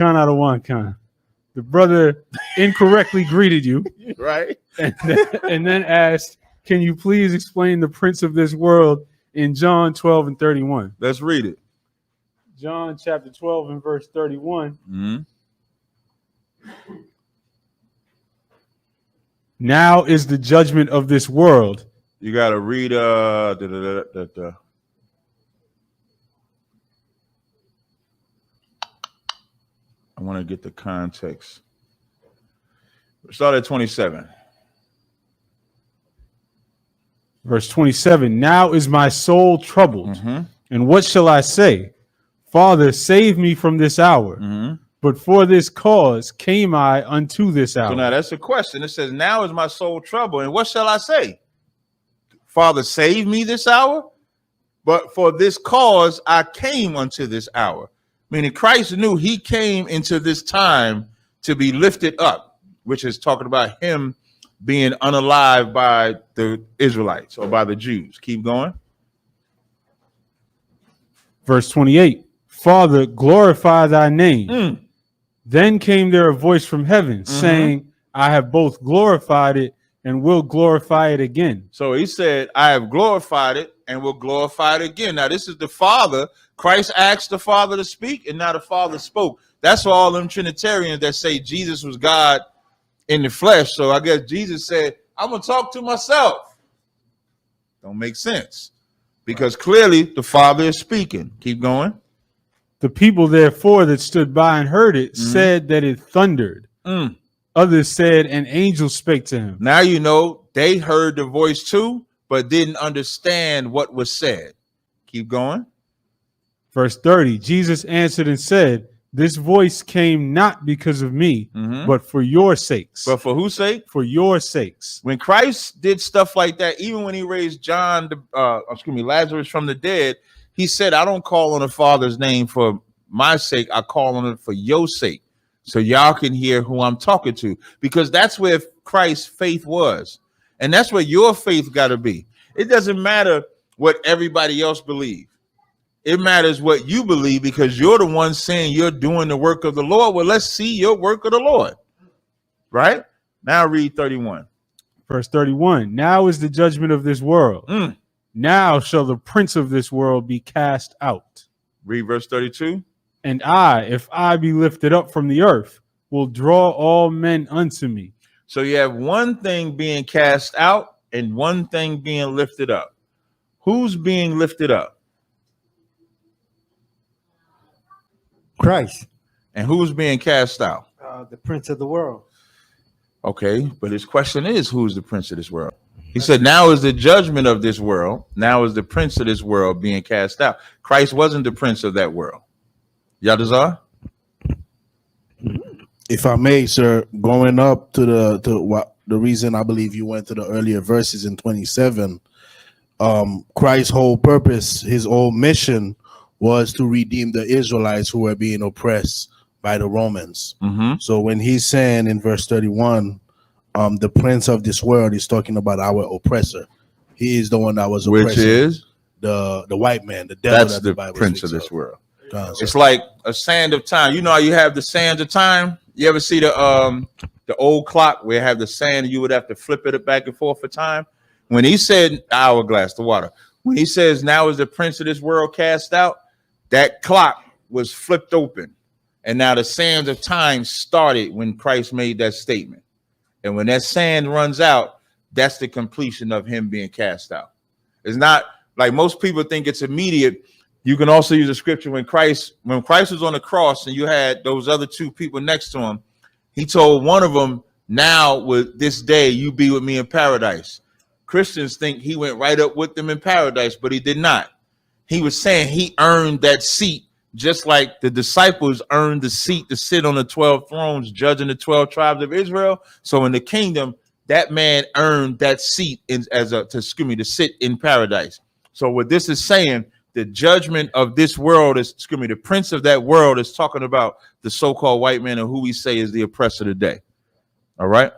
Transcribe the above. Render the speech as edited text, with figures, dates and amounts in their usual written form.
Con out of one, con. The brother incorrectly greeted you, right? And then asked, "Can you please explain the prince of this world in John 12 and 31?" Let's read it. John chapter 12 and verse 31. Mm-hmm. Now is the judgment of this world. You got to read. I want to get the context. Start at 27. Verse 27. Now is my soul troubled. Mm-hmm. And what shall I say? Father, save me from this hour. Mm-hmm. But for this cause came I unto this hour. So now that's a question. It says, now is my soul troubled. And what shall I say? Father, save me this hour. But for this cause I came unto this hour. Meaning Christ knew he came into this time to be lifted up, which is talking about him being unalived by the Israelites or by the Jews. Keep going. Verse 28. Father, glorify thy name. Then came there a voice from heaven saying, I have both glorified it and will glorify it again. So he said, I have glorified it and will glorify it again. Now, this is the Father. Christ asked the Father to speak, and now the Father spoke. That's for all them Trinitarians that say Jesus was God in the flesh. So I guess Jesus said, I'm going to talk to myself. Don't make sense. Because clearly the Father is speaking. Keep going. The people, therefore, that stood by and heard it said that it thundered. Others said an angel spake to him. Now you know they heard the voice too, but didn't understand what was said. Keep going. Verse 30, Jesus answered and said, this voice came not because of me, but for your sakes. But for whose sake? For your sakes. When Christ did stuff like that, even when he raised Lazarus from the dead, he said, I don't call on the Father's name for my sake. I call on it for your sake. So y'all can hear who I'm talking to, because that's where Christ's faith was. And that's where your faith got to be. It doesn't matter what everybody else believes. It matters what you believe, because you're the one saying you're doing the work of the Lord. Well, let's see your work of the Lord. Right? Now read 31. Verse 31. Now is the judgment of this world. Now shall the prince of this world be cast out. Read verse 32. And I, if I be lifted up from the earth, will draw all men unto me. So you have one thing being cast out and one thing being lifted up. Who's being lifted up? Christ. And who's being cast out? The prince of the world. Okay, but his question is, who's the prince of this world? He said, now is the judgment of this world. Now is the prince of this world being cast out. Christ wasn't the prince of that world. Yadazar? If I may, sir, going up to the reason I believe you went to the earlier verses in 27, Christ's whole purpose, his whole mission was to redeem the Israelites who were being oppressed by the Romans. So when he's saying in verse 31, the prince of this world is talking about our oppressor. He is the one that was oppressing. Which is? The white man, the devil. That's the prince of this world. It's like a sand of time. You know how you have the sands of time? You ever see the old clock where you have the sand and you would have to flip it back and forth for time? When he said hourglass, the water, when he says now is the prince of this world cast out, that clock was flipped open. And now the sands of time started when Christ made that statement. And when that sand runs out, that's the completion of him being cast out. It's not like most people think it's immediate. You can also use a scripture when Christ was on the cross and you had those other two people next to him. He told one of them, now with this day, you be with me in paradise. Christians think he went right up with them in paradise, but he did not. He was saying he earned that seat, just like the disciples earned the seat to sit on the 12 thrones, judging the 12 tribes of Israel. So in the kingdom, that man earned that seat to sit in paradise. So what this is saying, the judgment of this world is, the prince of that world is talking about the so-called white man and who we say is the oppressor today. All right.